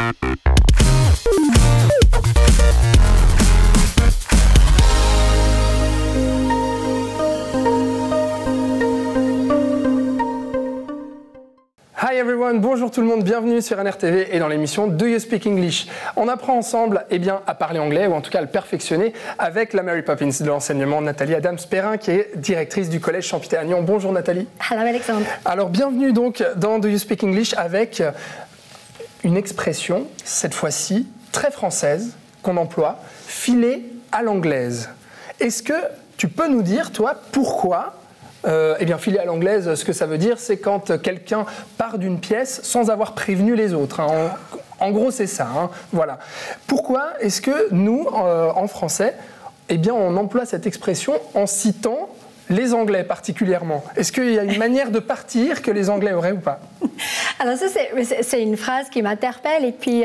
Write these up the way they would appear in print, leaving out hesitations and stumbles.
Hi everyone, bonjour tout le monde, bienvenue sur NRTV et dans l'émission Do You Speak English? On apprend ensemble à parler anglais, ou en tout cas à le perfectionner, avec la Mary Poppins de l'enseignement, Nathalie Adams-Perrin, qui est directrice du collège Champiternyon. Bonjour Nathalie. Hello Alexandre. Alors bienvenue donc dans Do You Speak English avec une expression, cette fois-ci très française, qu'on emploie, filer à l'anglaise. Est-ce que tu peux nous dire, toi, pourquoi eh bien, filer à l'anglaise, ce que ça veut dire, c'est quand quelqu'un part d'une pièce sans avoir prévenu les autres. Hein. En gros, c'est ça. Hein. Voilà. Pourquoi est-ce que nous, en français, eh bien, on emploie cette expression en citant les Anglais particulièrement? Est-ce qu'il y a une manière de partir que les Anglais auraient ou pas? Alors ça, c'est une phrase qui m'interpelle. Et puis,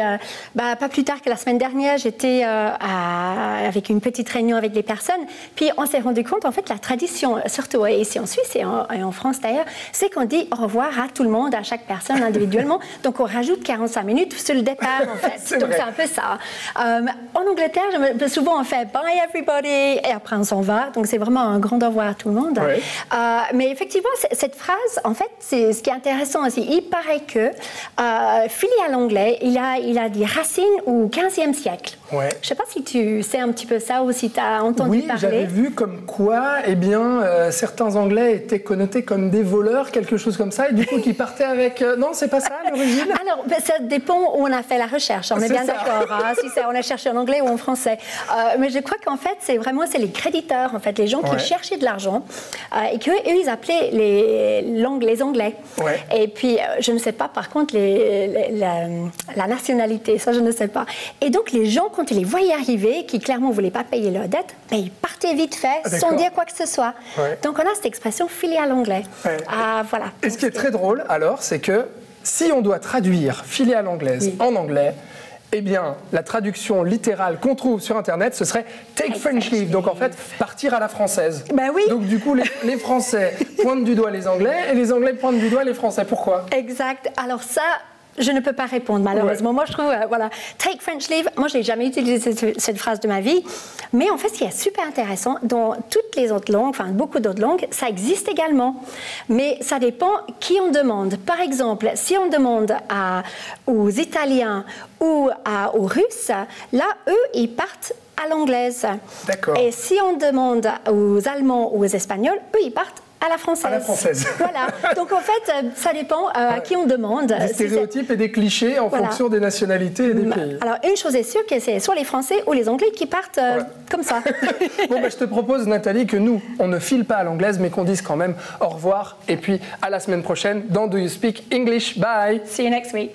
pas plus tard que la semaine dernière, j'étais avec une petite réunion avec des personnes. Puis on s'est rendu compte, en fait, la tradition, surtout ici en Suisse et en France d'ailleurs, c'est qu'on dit au revoir à tout le monde, à chaque personne individuellement. Donc on rajoute 45 minutes sur le départ, en fait. Donc c'est un peu ça. En Angleterre, souvent on fait bye everybody et après on s'en va. Donc c'est vraiment un grand au revoir à tout le monde. Ouais. Mais effectivement, cette phrase, en fait, c'est ce qui est intéressant aussi. Il paraît que filer à l'anglais, il a des racines au XVe siècle. Ouais. Je ne sais pas si tu sais un petit peu ça ou si tu as entendu parler. Oui, j'avais vu comme quoi eh bien, certains Anglais étaient connotés comme des voleurs, quelque chose comme ça, et du coup qui partaient avec... Non, c'est pas ça l'origine? Alors, ça dépend où on a fait la recherche, on est bien d'accord, hein, si on a cherché en anglais ou en français. Mais je crois qu'en fait, c'est les créditeurs, en fait, les gens qui cherchaient de l'argent, et qu'eux, ils appelaient les Anglais. Ouais. Et puis, je ne sais pas, par contre, la nationalité, ça, je ne sais pas. Et donc, les gens, quand ils les voyaient arriver, qui clairement ne voulaient pas payer leurs dettes, mais ils partaient vite fait, sans dire quoi que ce soit. Ouais. Donc, on a cette expression filer à l'anglais. Ouais. Voilà. Et ce qui est très drôle, alors, c'est que si on doit traduire filer à l'anglaise en anglais, eh bien, la traduction littérale qu'on trouve sur Internet, ce serait take French leave. Donc, en fait, partir à la française. Ben oui. Donc, du coup, les Français pointent du doigt les Anglais et les Anglais pointent du doigt les Français. Pourquoi? Exact. Alors ça, je ne peux pas répondre, malheureusement. Ouais. Moi, je trouve, voilà, take French leave, moi, je n'ai jamais utilisé cette phrase de ma vie. Mais en fait, ce qui est super intéressant, dans toutes les autres langues, enfin, beaucoup d'autres langues, ça existe également. Mais ça dépend qui on demande. Par exemple, si on demande aux Italiens ou aux Russes, là, eux, ils partent à l'anglaise. D'accord. Et si on demande aux Allemands ou aux Espagnols, eux, ils partent à la française. À la française. Voilà. Donc en fait, ça dépend à qui on demande. Des stéréotypes et des clichés en fonction des nationalités et des pays. Alors une chose est sûre, que c'est soit les Français ou les Anglais qui partent comme ça. Bon, je te propose, Nathalie, que nous, on ne file pas à l'anglaise, mais qu'on dise quand même au revoir. Et puis à la semaine prochaine dans Do You Speak English. Bye. See you next week.